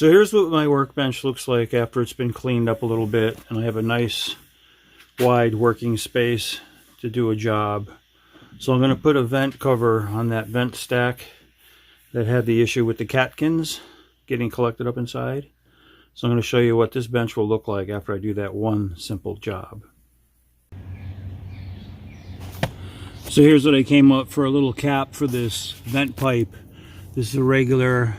So here's what my workbench looks like after it's been cleaned up a little bit, and I have a nice wide working space to do a job. So I'm going to put a vent cover on that vent stack that had the issue with the catkins getting collected up inside. So I'm going to show you what this bench will look like after I do that one simple job. So here's what I came up for, a little cap for this vent pipe. This is a regular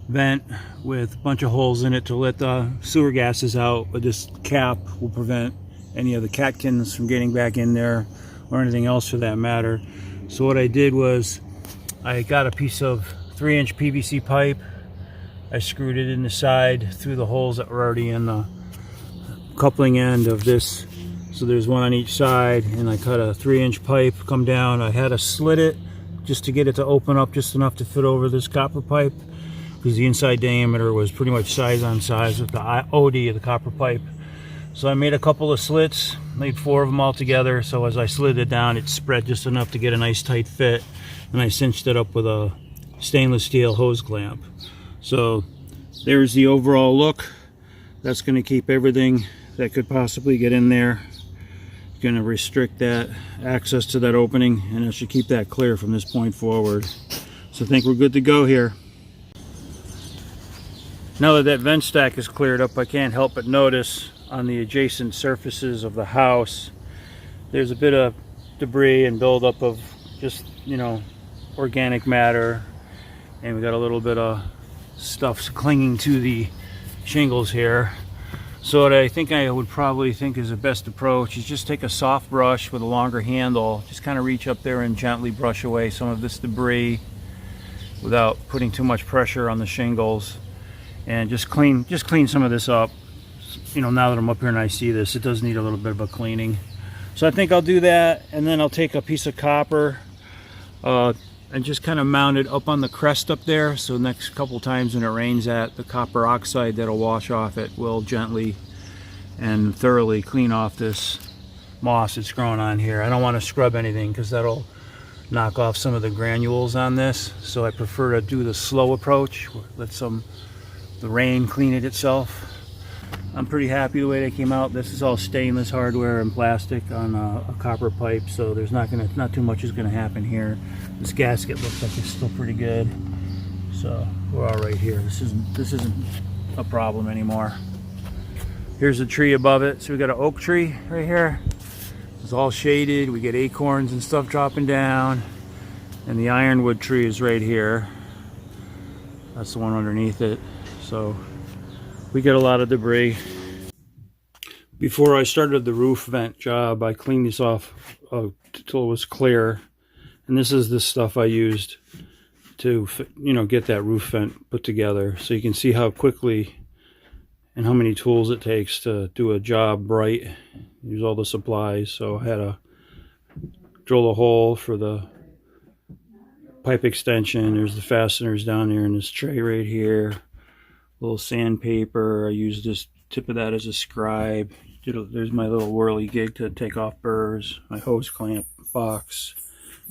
vent with a bunch of holes in it to let the sewer gases out, but this cap will prevent any of the catkins from getting back in there or anything else for that matter. So what I did was I got a piece of 3-inch PVC pipe. I screwed it in the side through the holes that were already in the coupling end of this. So there's one on each side, and I cut a 3-inch pipe come down. I had to slit it just to get it to open up just enough to fit over this copper pipe, because the inside diameter was pretty much size on size with the OD of the copper pipe. So I made a couple of slits, made 4 of them all together. So as I slid it down, it spread just enough to get a nice tight fit, and I cinched it up with a stainless steel hose clamp. So there's the overall look. That's going to keep everything that could possibly get in there. Going to restrict that access to that opening, and it should keep that clear from this point forward. So I think we're good to go here. Now that that vent stack is cleared up, I can't help but notice on the adjacent surfaces of the house there's a bit of debris and buildup of just, you know, organic matter, and we got a little bit of stuff clinging to the shingles here. So what I think I would probably think is the best approach is just take a soft brush with a longer handle, just kind of reach up there and gently brush away some of this debris without putting too much pressure on the shingles, and just clean some of this up. You know, now that I'm up here and I see this, it does need a little bit of a cleaning. So I think I'll do that, and then I'll take a piece of copper and just kind of mount it up on the crest up there, so the next couple times when it rains, the copper oxide that'll wash off it will gently and thoroughly clean off this moss that's growing on here. I don't want to scrub anything because that'll knock off some of the granules on this, so I prefer to do the slow approach, let the rain clean it itself. I'm pretty happy the way they came out. This is all stainless hardware and plastic on a copper pipe, so there's not too much is gonna happen here. This gasket looks like it's still pretty good, so we're all right here. This isn't a problem anymore. Here's the tree above it. So we got an oak tree right here. It's all shaded. We get acorns and stuff dropping down, and the ironwood tree is right here. That's the one underneath it. So we get a lot of debris. Before I started the roof vent job, I cleaned this off until it was clear. And this is the stuff I used to, you know, get that roof vent put together. So you can see how quickly and how many tools it takes to do a job right. Use all the supplies. So I had to drill a hole for the pipe extension. There's the fasteners down there in this tray right here. Little sandpaper. I used this tip of that as a scribe. There's my little whirly gig to take off burrs. My hose clamp box.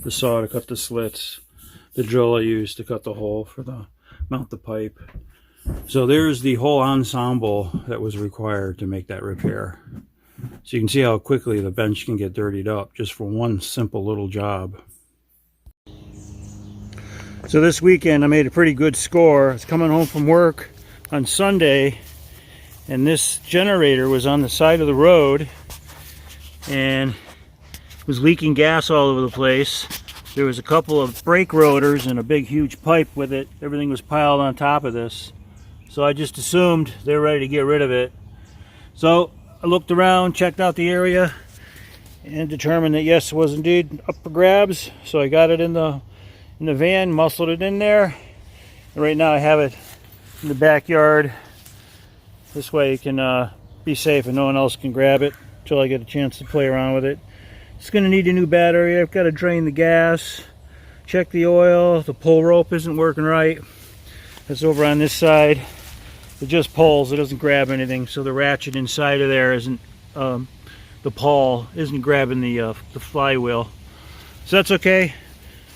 The saw to cut the slits. The drill I used to cut the hole for mount the pipe. So there's the whole ensemble that was required to make that repair. So you can see how quickly the bench can get dirtied up just for one simple little job. So this weekend I made a pretty good score. I was coming home from work on Sunday, and this generator was on the side of the road and was leaking gas all over the place. There was a couple of brake rotors and a big huge pipe with it. Everything was piled on top of this, so I just assumed they were ready to get rid of it. So I looked around, checked out the area, and determined that yes, it was indeed up for grabs. So I got it in the van, muscled it in there, and right now I have it in the backyard. This way it can be safe and no one else can grab it until I get a chance to play around with it. It's going to need a new battery. I've got to drain the gas, check the oil. The pull rope isn't working right. That's over on this side. It just pulls, it doesn't grab anything, so the ratchet inside of there isn't, the pawl isn't grabbing the flywheel. So that's okay.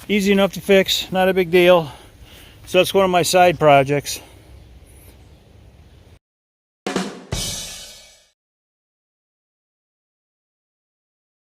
Easy enough to fix, not a big deal. So that's one of my side projects.